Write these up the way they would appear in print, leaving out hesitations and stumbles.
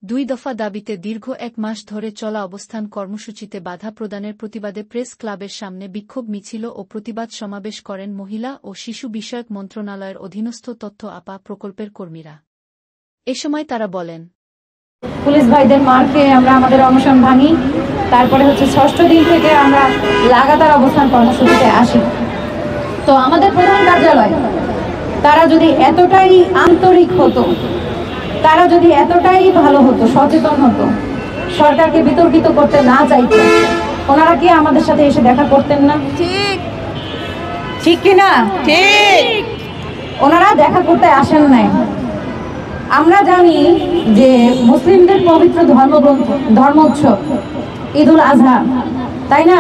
দুই দফা দাবিতে দীর্ঘ ১ মাস ধরে চলা অবস্থান কর্মসূচিতে বাধা প্রদানের প্রতিবাদে প্রেস ক্লাবের সামনে বিক্ষোভ মিছিল ও প্রতিবাদ সমাবেশ করেন মহিলা ও শিশু বিষয়ক মন্ত্রণালয়ের অধীনস্থ তথ্য আপা প্রকল্পের কর্মীরা। এ সময় তারা বলেন, পুলিশ ভাইদের মার খেয়ে আমরা আমাদের অনশন ভাঙি। তারপরে ষষ্ঠ দিন থেকে আমরা লাগাতার অবস্থান কর্মসূচিতে আসি। তো আমাদের প্রধান কার্যালয় তারা যদি এতটাই আন্তরিক হতো, তারা যদি এতটাই ভালো হতো, সচেতন হতো, সরকারকে বিতর্কিত করতে না চাইতো, ওনারা কি আমাদের সাথে এসে দেখা করতেন না? ঠিক কিনা? ঠিক। ওনারা দেখা করতে আসেন নাই। আমরা জানি যে মুসলিমদের পবিত্র ধর্ম উৎসব ঈদুল আজহা, তাই না?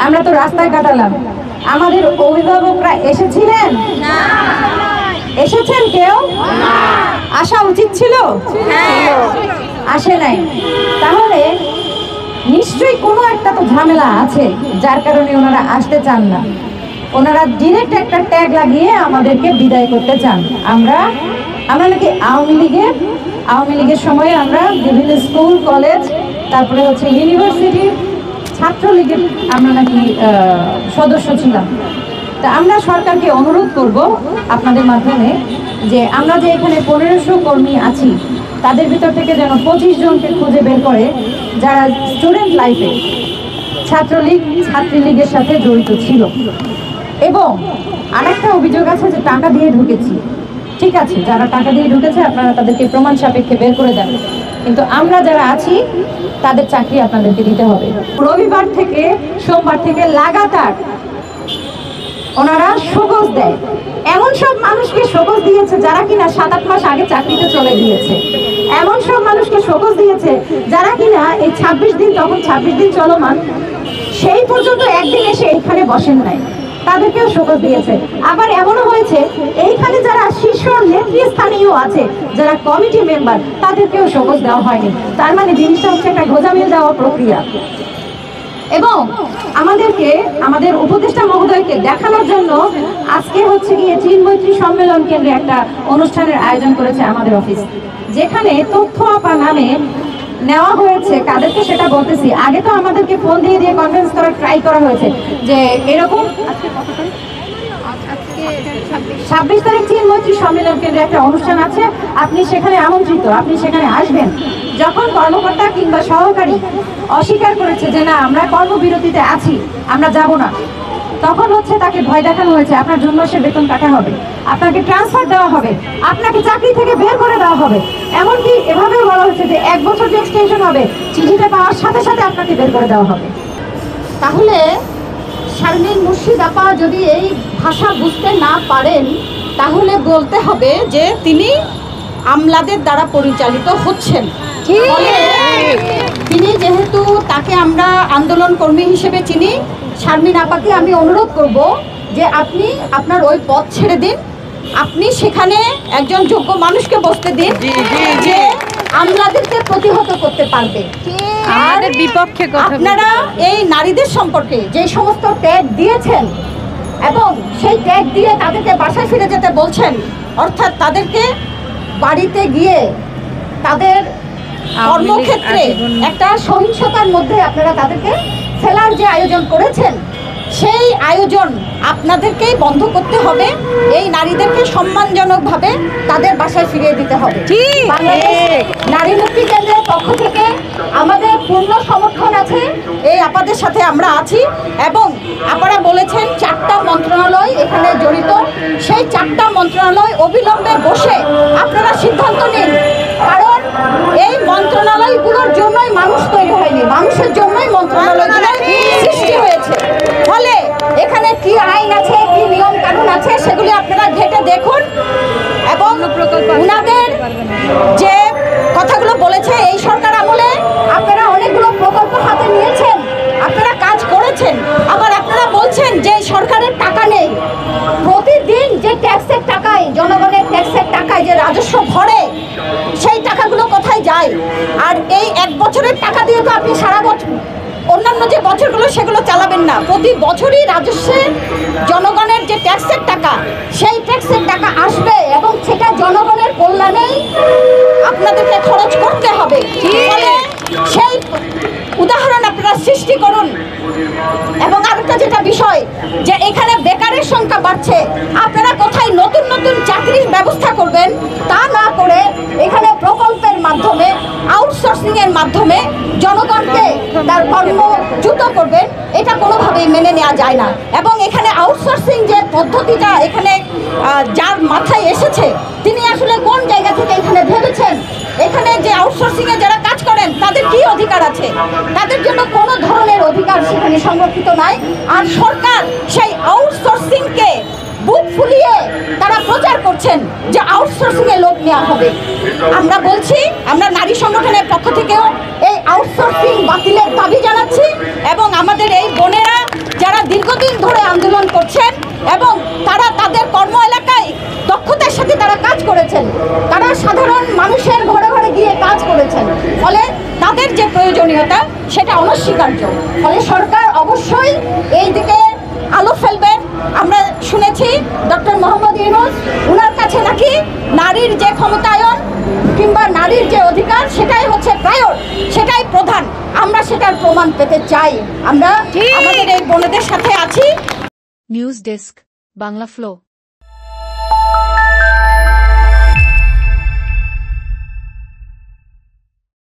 আমরা তো রাস্তায় কাটালাম। আমাদের অভিভাবকরা এসেছিলেন? এসেছেন কেউ? আসা উচিত ছিল? আসে নাই। তাহলে নিশ্চয়ই কোনো একটা তো ঝামেলা আছে যার কারণে ওনারা আসতে চান না। ওনারা ডিরেক্ট একটা ট্যাগ লাগিয়ে আমাদেরকে বিদায় করতে চান। আমরা নাকি আওয়ামী লীগের সময় আমরা বিভিন্ন স্কুল কলেজ, তারপরে ইউনিভার্সিটি, ছাত্রলীগের আমরা নাকি সদস্য ছিলাম। তা আমরা সরকারকে অনুরোধ করব আপনাদের মাধ্যমে যে আমরা যে এখানে 1500 কর্মী আছি, তাদের ভিতর থেকে যেন 25 জনকে খুঁজে বের করে যারা স্টুডেন্ট লাইফে ছাত্রলীগের সাথে জড়িত ছিল। এবং আরেকটা অভিযোগ আছে যে টাকা দিয়ে ঢুকেছি। ঠিক আছে, যারা টাকা দিয়ে ঢুকেছে আপনারা তাদেরকে প্রমাণ সাপেক্ষে বের করে দেন, কিন্তু আমরা যারা আছি তাদের চাকরি আপনাদেরকে দিতে হবে। রবিবার থেকে সোমবার থেকে লাগাতার ওনারা শোকজ দেয়। এমন সব মানুষকে শোকজ দিয়েছে যারা কিনা 7-8 মাস আগে চাকরিতে চলে গিয়েছে। এমন সব মানুষকে শোকজ দিয়েছে যারা কিনা এই 26 দিন, তখন 26 দিন চলমান, সেই পর্যন্ত একদিন এসে এইখানে বসেন নাই, তাদেরকেও শোকজ দিয়েছে। আবার এমনও হয়েছে এইখানে যারা শীর্ষ নেতৃস্থানীয় আছে, যারা কমিটি মেম্বার, তাদেরকেও শোকজ দেওয়া হয়নি। তার মানে জিনিসটা একটা গোজামিল দেওয়া প্রক্রিয়া। এবং আমাদের উপদেষ্টা মহোদয়কে দেখানোর জন্য আজকে গিয়ে চিন্মৈত্রী সম্মেলন কেন্দ্রে একটা অনুষ্ঠানের আয়োজন করেছে আমাদের অফিস, যেখানে তথ্য আপা নামে নেওয়া হয়েছে। কাদেরকে সেটা বলতেছি, আগে তো আমাদেরকে ফোন দিয়ে কনফারেন্স করার ট্রাই করা হয়েছে যে এরকম 26 তারিখ চিন্মৈত্রী সম্মেলন কেন্দ্রে একটা অনুষ্ঠান আছে, আপনি সেখানে আমন্ত্রিত, আপনি সেখানে আসবেন। যখন কর্মকর্তা কিংবা সহকারী অস্বীকার করেছে যে না আমরা কর্মবিরতিতে আছি, আমরা যাব না, তখন তাকে ভয় দেখানো হয়েছে, আপনার জন্য সে বেতন কাটা হবে, আপনাকে ট্রান্সফার দেওয়া হবে, আপনাকে চাকরি থেকে বের করে দেওয়া হবে। এমনকি এভাবেও বলা হচ্ছে যে 1 বছর যে এক্সটেনশন হবে, চিঠিটা পাওয়ার সাথে সাথে আপনাকে বের করে দেওয়া হবে। তাহলে শারমিন মুর্শিদ আপা যদি এই ভাষা বুঝতে না পারেন, তাহলে বলতে হবে যে তিনি আমলাদের দ্বারা পরিচালিত হচ্ছেন। তিনি যেহেতু, তাকে আমরা আন্দোলন কর্মী হিসেবে চিনি, শারমিন আপাকে আমি অনুরোধ করব যে আপনি আপনার ওই পদ ছেড়ে দিন, আপনি সেখানে একজন যোগ্য মানুষকে বসতে দিন যে আমলাদেরকে প্রতিহত করতে পারবে। আর বিপক্ষে আপনারা এই নারীদের সম্পর্কে যে সমস্ত ট্যাগ দিয়েছেন এবং সেই ট্যাগ দিয়ে তাদেরকে বাসায় ফিরে যেতে বলছেন, অর্থাৎ তাদেরকে বাড়িতে গিয়ে তাদের কর্মক্ষেত্রে একটা সহিংসতার মধ্যে আপনারা তাদেরকে ফেলার যে আয়োজন করেছেন, সেই আয়োজন আপনাদেরকেই বন্ধ করতে হবে। এই নারীদেরকে সম্মানজনকভাবে তাদের বাসায় ফিরিয়ে দিতে হবে। বাংলাদেশ নারী মুক্তি কেন্দ্রের পক্ষ থেকে আমাদের পূর্ণ সমর্থন আছে, এই আপাদের সাথে আমরা আছি। এবং আপনারা বলেছেন 4টা মন্ত্রণালয় এখানে জড়িত, সেই 4টা মন্ত্রণালয় অবিলম্বে বসে আপনারা সিদ্ধান্ত নিন, কারণ এই মন্ত্রণালয়গুলোর জন্যই মানুষ তৈরি হয়নি, মানুষের জন্যই মন্ত্রণালয়গুলো সৃষ্টি হয়েছে। ফলে এখানে কি আইন আছে, কি নিয়ম কানুন আছে, সেগুলি আপনারা ঘেঁটে দেখুন। এবং ওনাদের যে কথাগুলো বলেছে, এই সরকার আমলে আপনারা অনেকগুলো প্রকল্প হাতে নিয়েছেন, আপনারা কাজ করেছেন, আবার আপনারা বলছেন যে সরকারের টাকা নেই। প্রতিদিন যে ট্যাক্সের টাকায়, জনগণের ট্যাক্সের টাকায় যে রাজস্ব ভরে, সেই টাকাগুলো কোথায় যায়? আর এই 1 বছরের টাকা দিয়ে তো আপনি সারা বছর, অন্যান্য যে বছরগুলো সেগুলো চালাবেন না। প্রতি বছরই রাজস্বে জনগণের যে ট্যাক্সের টাকা, সেই ট্যাক্সের টাকা আসবে এবং সেটা জনগণের কল্যাণেই আপনার আপনাদেরকে খরচ করতে হবে। ফলে সেই উদাহরণ আপনারা সৃষ্টি করুন। এবং আরেকটা যেটা বিষয়, যে এখানে বেকারের সংখ্যা বাড়ছে, আপনারা কোথায় নতুন নতুন চাকরির ব্যবস্থা করবেন তা না করে এখানে প্রকল্পের মাধ্যমে, আউটসোর্সিং এর মাধ্যমে জনগণকে তার কর্মচ্যুত করবেন, এটা কোনোভাবেই মেনে নেওয়া যায় না। এবং এখানে আউটসোর্সিং যে পদ্ধতিটা এখানে যার মাথায় এসেছে, তিনি আসলে কোন জায়গা থেকে এখানে ভেবেছেন এখানে যে আউটসোর্সিং এ যারা কাজ করেন তাদের কি অধিকার আছে? তাদের জন্য কোনো ধরনের অধিকার সেখানে সংরক্ষিত নাই। আর সরকার সেই আউটসোর্সিংকে বুক ফুলিয়ে তারা প্রচার করছেন যে আউটসোর্সিং এ লোক নেওয়া হবে। আমরা বলছি, আমরা নারী সংগঠনের পক্ষ থেকেও এই আউটসোর্সিং বাতিলের দাবি জানাচ্ছি। এবং আমাদের এই বোনেরা যারা দীর্ঘদিন ধরে আন্দোলন করছেন এবং তারা তাদের কর্ম এলাকায় দক্ষতার সাথে তারা কাজ করেছেন, তারা সাধারণ মানুষের ঘরে ঘরে গিয়ে কাজ করেছেন, ফলে তাদের যে প্রয়োজনীয়তা সেটা অনস্বীকার্য। ফলে সরকার অবশ্যই এই দিকে আলো ফেলবেন। আমরা শুনেছি ডক্টর মোহাম্মদ ইউনূস, ওনার কাছে নাকি নারীর যে ক্ষমতায়ন কিংবা নারীর যে অধিকার সেটাই হচ্ছে প্রায়র, সেটাই প্রধান। আমরা সেটার প্রমাণ পেতে চাই। আমরা আমাদের এই বোনেদের সাথে আছি। News desk, Bangla flow.